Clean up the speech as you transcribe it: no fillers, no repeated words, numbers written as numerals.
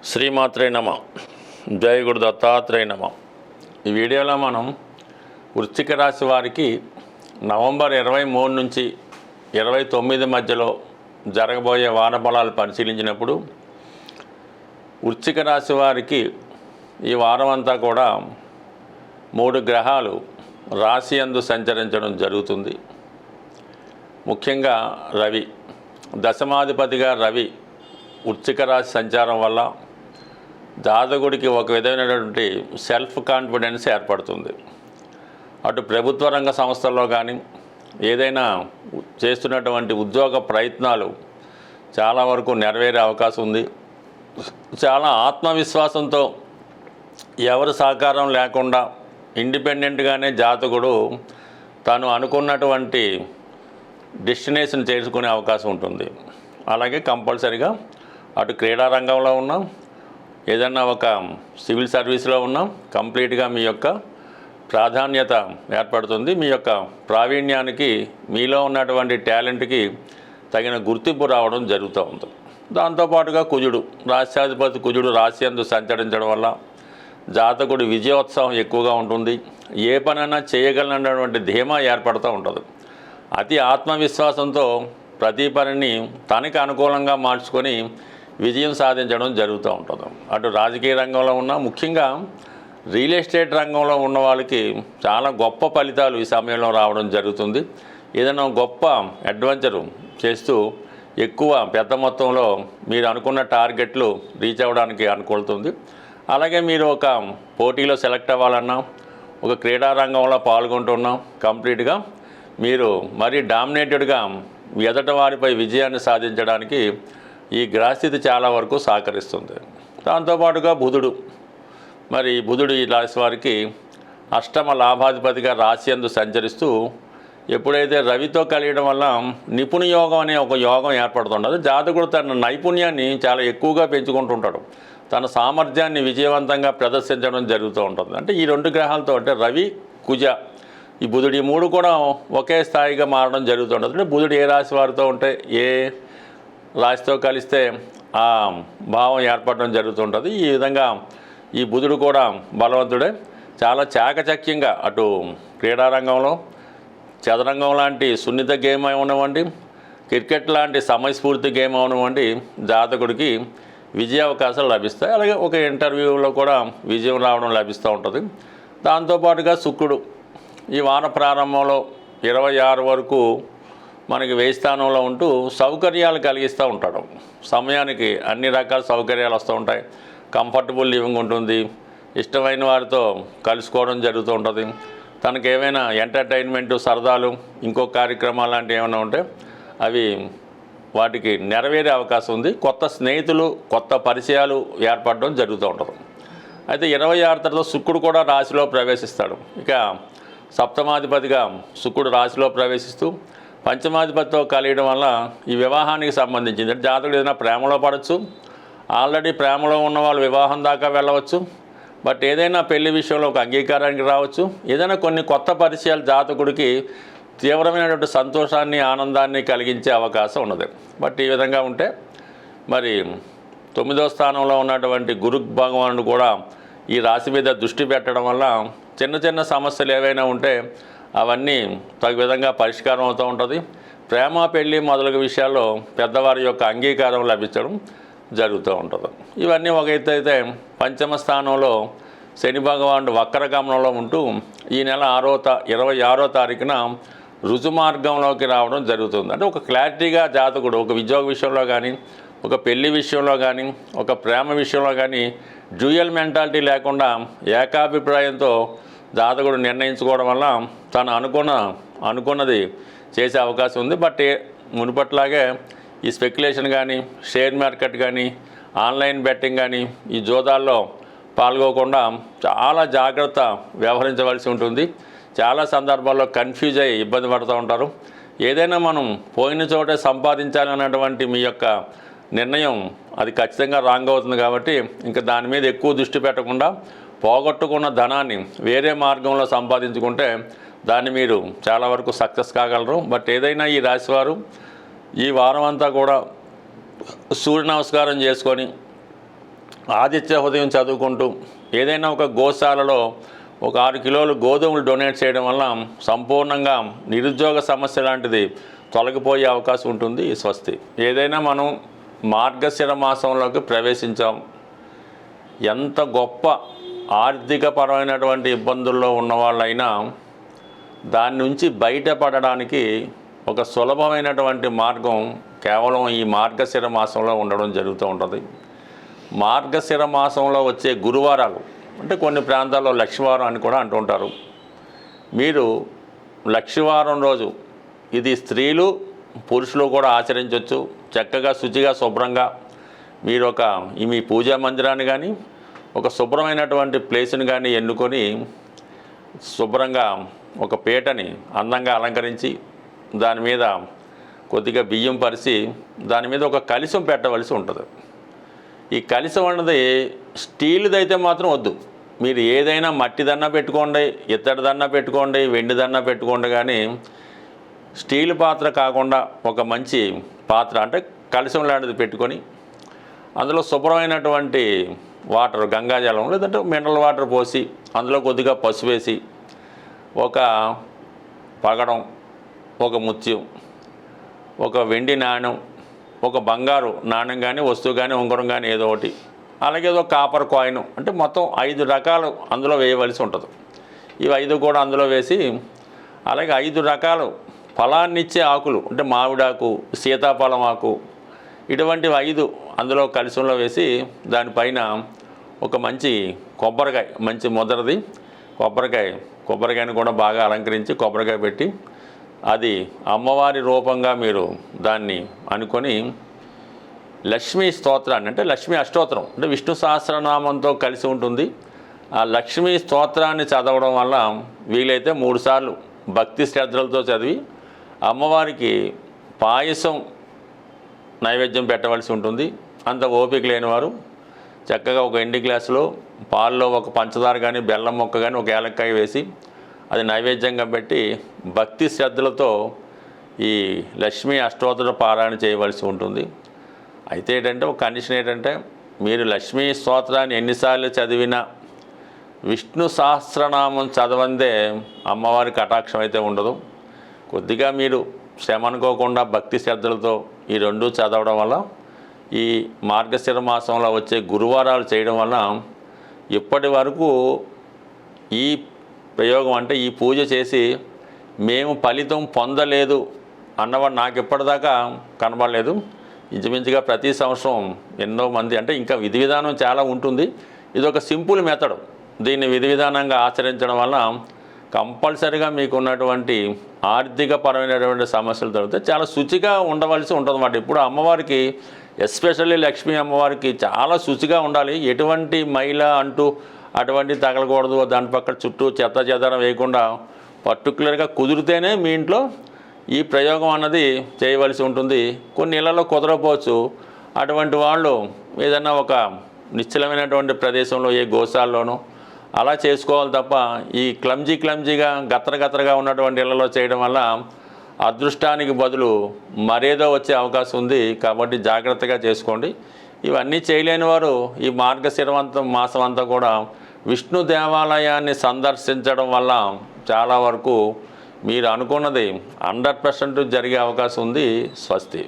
శ్రీమాత్రే నమ. జయ గురు దత్తాత్రేయ నమ. ఈ వీడియోలో మనం వృశ్చిక రాశి వారికి నవంబర్ 23 నుంచి 29 మధ్యలో జరగబోయే వార ఫలాలు పరిశీలించినప్పుడు వృశ్చిక రాశి వారికి ఈ వారం అంతా కూడా 3 గ్రహాలు రాశి యందు సంచరించడం జరుగుతుంది. ముఖ్యంగా రవి, దశమాధిపతిగా రవి వృశ్చిక రాశి సంచారం వల్ల జాతకుడికి ఒక విధమైనటువంటి సెల్ఫ్ కాన్ఫిడెన్స్ ఏర్పడుతుంది. అటు ప్రభుత్వ రంగ సంస్థల్లో కానీ ఏదైనా చేస్తున్నటువంటి ఉద్యోగ ప్రయత్నాలు చాలా వరకు నెరవేరే అవకాశం ఉంది. చాలా ఆత్మవిశ్వాసంతో ఎవరి సహకారం లేకుండా ఇండిపెండెంట్గానే జాతకుడు తను అనుకున్నటువంటి డెస్టినేషన్ చేసుకునే అవకాశం ఉంటుంది. అలాగే కంపల్సరిగా అటు క్రీడా రంగంలో ఉన్నాం, ఏదన్నా ఒక సివిల్ సర్వీస్లో ఉన్నాం, కంప్లీట్గా మీ యొక్క ప్రాధాన్యత ఏర్పడుతుంది. మీ యొక్క ప్రావీణ్యానికి, మీలో ఉన్నటువంటి టాలెంట్కి తగిన గుర్తింపు రావడం జరుగుతూ ఉంది. దాంతోపాటుగా కుజుడు, రాశ్యాధిపతి కుజుడు రాశి యందు సంచరించడం వల్ల జాతకుడి విజయోత్సవం ఎక్కువగా ఉంటుంది. ఏ పనైనా చేయగలనటువంటి ధీమా ఏర్పడుతూ ఉంటుంది. అతి ఆత్మవిశ్వాసంతో ప్రతి పనిని తనకి అనుకూలంగా మార్చుకొని విజయం సాధించడం జరుగుతూ ఉంటుంది. అటు రాజకీయ రంగంలో ఉన్న, ముఖ్యంగా రియల్ ఎస్టేట్ రంగంలో ఉన్న వాళ్ళకి చాలా గొప్ప ఫలితాలు ఈ సమయంలో రావడం జరుగుతుంది. ఏదైనా గొప్ప అడ్వెంచరు చేస్తూ ఎక్కువ పెద్ద మొత్తంలో మీరు అనుకున్న టార్గెట్లు రీచ్ అవ్వడానికి అనుకూలుతుంది. అలాగే మీరు ఒక పోటీలో సెలెక్ట్ అవ్వాలన్నా, ఒక క్రీడా రంగంలో పాల్గొంటున్నాం, కంప్లీట్గా మీరు మరీ డామినేటెడ్గా ఎదట వారిపై విజయాన్ని సాధించడానికి ఈ గ్రహస్థితి చాలా వరకు సహకరిస్తుంది. దాంతోపాటుగా బుధుడు, మరి బుధుడు ఈ రాశి వారికి అష్టమ లాభాధిపతిగా రాశి యందు సంచరిస్తూ ఎప్పుడైతే రవితో కలియడం వల్ల నిపుణ యోగం అనే ఒక యోగం ఏర్పడుతుంటుంది. జాతకుడు తన నైపుణ్యాన్ని చాలా ఎక్కువగా పెంచుకుంటుంటాడు. తన సామర్థ్యాన్ని విజయవంతంగా ప్రదర్శించడం జరుగుతూ ఉంటుంది. అంటే ఈ 2 గ్రహాలతో, అంటే రవి, కుజ, ఈ బుధుడు, ఈ 3 కూడా ఒకే స్థాయిగా మారడం జరుగుతుంటుంది. అంటే బుధుడు ఏ రాశి వారితో ఉంటే ఏ రాశితో కలిస్తే ఆ భావం ఏర్పడడం జరుగుతుంటుంది. ఈ విధంగా ఈ బుధుడు కూడా బలవంతుడే. చాలా చాకచక్యంగా అటు క్రీడారంగంలో చదరంగం లాంటి సున్నిత గేమ్ అవనివ్వండి, క్రికెట్ లాంటి సమయస్ఫూర్తి గేమ్ అవనివ్వండి, జాతకుడికి విజయ అవకాశాలు లభిస్తాయి. అలాగే ఒక ఇంటర్వ్యూలో కూడా విజయం రావడం లభిస్తూ ఉంటుంది. దాంతోపాటుగా శుక్రుడు ఈ వార ప్రారంభంలో 26 వరకు మనకి 1000 స్థానంలో ఉంటూ సౌకర్యాలు కలిగిస్తూ ఉంటాడు. సమయానికి అన్ని రకాల సౌకర్యాలు వస్తూ ఉంటాయి. కంఫర్టబుల్ లివింగ్ ఉంటుంది. ఇష్టమైన వారితో కలుసుకోవడం జరుగుతూ ఉంటుంది. తనకు ఏమైనా ఎంటర్టైన్మెంట్, సరదాలు, ఇంకో కార్యక్రమాలు లాంటివి ఏమైనా ఉంటే అవి వాటికి నెరవేరే అవకాశం ఉంది. కొత్త స్నేహితులు, కొత్త పరిచయాలు ఏర్పడడం జరుగుతూ ఉంటుంది. అయితే 26 తర్వాత శుక్రుడు కూడా రాశిలో ప్రవేశిస్తాడు. ఇక సప్తమాధిపతిగా శుక్రుడు రాశిలో ప్రవేశిస్తూ పంచమాధిపతితో కలియడం వల్ల ఈ వివాహానికి సంబంధించింది. అంటే జాతకుడు ఏదైనా ప్రేమలో పడవచ్చు, ఆల్రెడీ ప్రేమలో ఉన్న వాళ్ళు వివాహం దాకా వెళ్ళవచ్చు, బట్ ఏదైనా పెళ్లి విషయంలో ఒక అంగీకారానికి రావచ్చు. ఏదైనా కొన్ని కొత్త పరిచయాలు జాతకుడికి తీవ్రమైనటువంటి సంతోషాన్ని, ఆనందాన్ని కలిగించే అవకాశం ఉన్నది. బట్ ఈ విధంగా ఉంటే మరి 9వ స్థానంలో ఉన్నటువంటి గురు భగవానుడు కూడా ఈ రాశి మీద దృష్టి పెట్టడం వల్ల చిన్న చిన్న సమస్యలు ఏవైనా ఉంటే అవన్నీ తగు విధంగా పరిష్కారం అవుతూ ఉంటుంది. ప్రేమ, పెళ్ళి మొదలగు విషయాల్లో పెద్దవారి యొక్క అంగీకారం లభించడం జరుగుతూ ఉంటుంది. ఇవన్నీ ఒక ఎత్తు అయితే, పంచమ స్థానంలో శని భగవానుడు వక్రగమనంలో ఉంటూ ఈ నెల 26వ తారీఖున రుజుమార్గంలోకి రావడం జరుగుతుంది. అంటే ఒక క్లారిటీగా జాతకుడు ఒక ఉద్యోగ విషయంలో కానీ, ఒక పెళ్లి విషయంలో కానీ, ఒక ప్రేమ విషయంలో కానీ డ్యూయల్ మెంటాలిటీ లేకుండా ఏకాభిప్రాయంతో జాతకుడు నిర్ణయించుకోవడం వల్ల తను అనుకున్నది చేసే అవకాశం ఉంది. బట్ మునుపట్లాగే ఈ స్పెక్యులేషన్ కానీ, షేర్ మార్కెట్ కానీ, ఆన్లైన్ బెట్టింగ్ కానీ, ఈ జోదాల్లో పాల్గొకుండా చాలా జాగ్రత్త వ్యవహరించవలసి ఉంటుంది. చాలా సందర్భాల్లో కన్ఫ్యూజ్ అయ్యి ఇబ్బంది పడుతూ ఉంటారు. ఏదైనా మనం పోయిన చోటే సంపాదించాలన్నటువంటి మీ యొక్క నిర్ణయం అది ఖచ్చితంగా రాంగ్ అవుతుంది. కాబట్టి ఇంకా దాని మీద ఎక్కువ దృష్టి పెట్టకుండా పోగొట్టుకున్న ధనాన్ని వేరే మార్గంలో సంపాదించుకుంటే దాన్ని మీరు చాలా వరకు సక్సెస్ కాగలరు. బట్ ఏదైనా ఈ రాశివారు ఈ వారం అంతా కూడా సూర్య నమస్కారం చేసుకొని ఆదిత్య హృదయం చదువుకుంటూ ఏదైనా ఒక గోశాలలో ఒక 6 కిలోలు గోధుమలు డొనేట్ చేయడం వల్ల సంపూర్ణంగా నిరుద్యోగ సమస్య లాంటిది తొలగిపోయే అవకాశం ఉంటుంది. స్వస్తి. ఏదైనా మనం మార్గశిర మాసంలోకి ప్రవేశించాం, ఎంత గొప్ప ఆర్థికపరమైనటువంటి ఇబ్బందుల్లో ఉన్నవాళ్ళైనా దాని నుంచి బయటపడడానికి ఒక సులభమైనటువంటి మార్గం కేవలం ఈ మార్గశిర మాసంలో ఉండడం జరుగుతూ ఉంటుంది. మార్గశిర మాసంలో వచ్చే గురువారాలు అంటే కొన్ని ప్రాంతాల్లో లక్షవారం అని కూడా అంటుంటారు. మీరు లక్షవారం రోజు ఇది స్త్రీలు పురుషులు కూడా ఆచరించవచ్చు. చక్కగా శుచిగా శుభ్రంగా మీరు మీ పూజా మందిరాన్ని కానీ ఒక శుభ్రమైనటువంటి ప్లేస్ని కానీ ఎన్నుకొని శుభ్రంగా ఒక పీటని అందంగా అలంకరించి దాని మీద కొద్దిగా బియ్యం పరిచి దాని మీద ఒక కలశం పెట్టవలసి ఉంటుంది. ఈ కలశం అన్నది స్టీల్ది అయితే మాత్రం వద్దు. మీరు ఏదైనా మట్టిదన్నా పెట్టుకోండి, ఇత్తడిదన్నా పెట్టుకోండి, వెండిదన్నా పెట్టుకోండి, కానీ స్టీల్ పాత్ర కాకుండా ఒక మంచి పాత్ర అంటే కలశం లాంటిది పెట్టుకొని అందులో శుభ్రమైనటువంటి వాటర్ గంగాజలం లేదంటే మినరల్ వాటర్ పోసి అందులో కొద్దిగా పసుపు వేసి ఒక పగడం, ఒక ముత్యం, ఒక వెండి నాణ్యం, ఒక బంగారు నాణ్యం కానీ వస్తువు కానీ ఉంగరం కానీ ఏదో ఒకటి, అలాగే ఏదో కాపర్ కాయిన్ అంటే మొత్తం 5 రకాలు అందులో వేయవలసి ఉంటుంది. ఇవి 5 కూడా అందులో వేసి అలాగే 5 రకాలు ఫలాన్నిచ్చే ఆకులు అంటే మామిడాకు, సీతాఫలం ఆకు ఇటువంటివి 5 అందులో కలశంలో వేసి దానిపైన ఒక మంచి కొబ్బరికాయ, మంచి ముద్రది కొబ్బరికాయని కూడా బాగా అలంకరించి కొబ్బరికాయ పెట్టి అది అమ్మవారి రూపంగా మీరు దాన్ని అనుకొని లక్ష్మీ స్తోత్రాన్ని అంటే లక్ష్మీ అష్టోత్తరం అంటే విష్ణు సహస్రనామంతో కలిసి ఉంటుంది. ఆ లక్ష్మీ స్తోత్రాన్ని చదవడం వల్ల వీలైతే 3 సార్లు భక్తి శ్రద్ధలతో చదివి అమ్మవారికి పాయసం నైవేద్యం పెట్టవలసి ఉంటుంది. అంత ఓపిక లేనివారు చక్కగా ఒక ఎండి గ్లాసులో పాల్లో ఒక పంచదార కానీ బెల్లం మొక్క కానీ ఒక ఏలక్కాయ వేసి అది నైవేద్యంగా పెట్టి భక్తి శ్రద్ధలతో ఈ లక్ష్మీ అష్టోత్తర పారాయణ చేయవలసి ఉంటుంది. అయితే ఏంటంటే ఒక కండిషన్ ఏంటంటే మీరు లక్ష్మీ స్తోత్రాన్ని ఎన్నిసార్లు చదివినా విష్ణు సహస్రనామం చదవందే అమ్మవారి కటాక్షం అయితే ఉండదు. కొద్దిగా మీరు శ్రమ అనుకోకుండా భక్తి శ్రద్ధలతో ఈ 2 చదవడం వల్ల ఈ మార్గశిర మాసంలో వచ్చే గురువారాలు చేయడం వల్ల ఇప్పటి వరకు ఈ ప్రయోగం అంటే ఈ పూజ చేసి మేము ఫలితం పొందలేదు అన్నవాడు నాకు ఇప్పటిదాకా కనబడలేదు. ఇంచుమించుగా ప్రతి సంవత్సరం ఎన్నో మంది అంటే ఇంకా విధి విధానం చాలా ఉంటుంది. ఇది ఒక సింపుల్ మెథడ్. దీన్ని విధి విధానంగా ఆచరించడం వల్ల కంపల్సరీగా మీకు ఉన్నటువంటి ఆర్థికపరమైనటువంటి సమస్యలు తగ్గితే చాలా శుచిగా ఉండవలసి ఉంటుంది అన్నమాట. ఇప్పుడు అమ్మవారికి ఎస్పెషల్లీ లక్ష్మీ అమ్మవారికి చాలా శుచిగా ఉండాలి. ఎటువంటి మైల అంటూ అటువంటి తగలకూడదు. దాని పక్కన చుట్టూ చెత్త చెదారం వేయకుండా పర్టికులర్గా కుదిరితేనే మీ ఇంట్లో ఈ ప్రయోగం అన్నది చేయవలసి ఉంటుంది. కొన్ని ఇళ్లలో కుదరకపోవచ్చు. అటువంటి వాళ్ళు ఏదైనా ఒక నిశ్చలమైనటువంటి ప్రదేశంలో ఏ గోశాలలోనో అలా చేసుకోవాలి తప్ప ఈ క్లమ్జీగా గత్తరగా ఉన్నటువంటి ఇళ్లలో చేయడం వల్ల అదృష్టానికి బదులు మరేదో వచ్చే అవకాశం ఉంది. కాబట్టి జాగ్రత్తగా చేసుకోండి. ఇవన్నీ చేయలేని వారు ఈ మాసం అంతా కూడా విష్ణు దేవాలయాన్ని సందర్శించడం వల్ల చాలా వరకు మీరు అనుకున్నది 100% జరిగే అవకాశం ఉంది. స్వస్తి.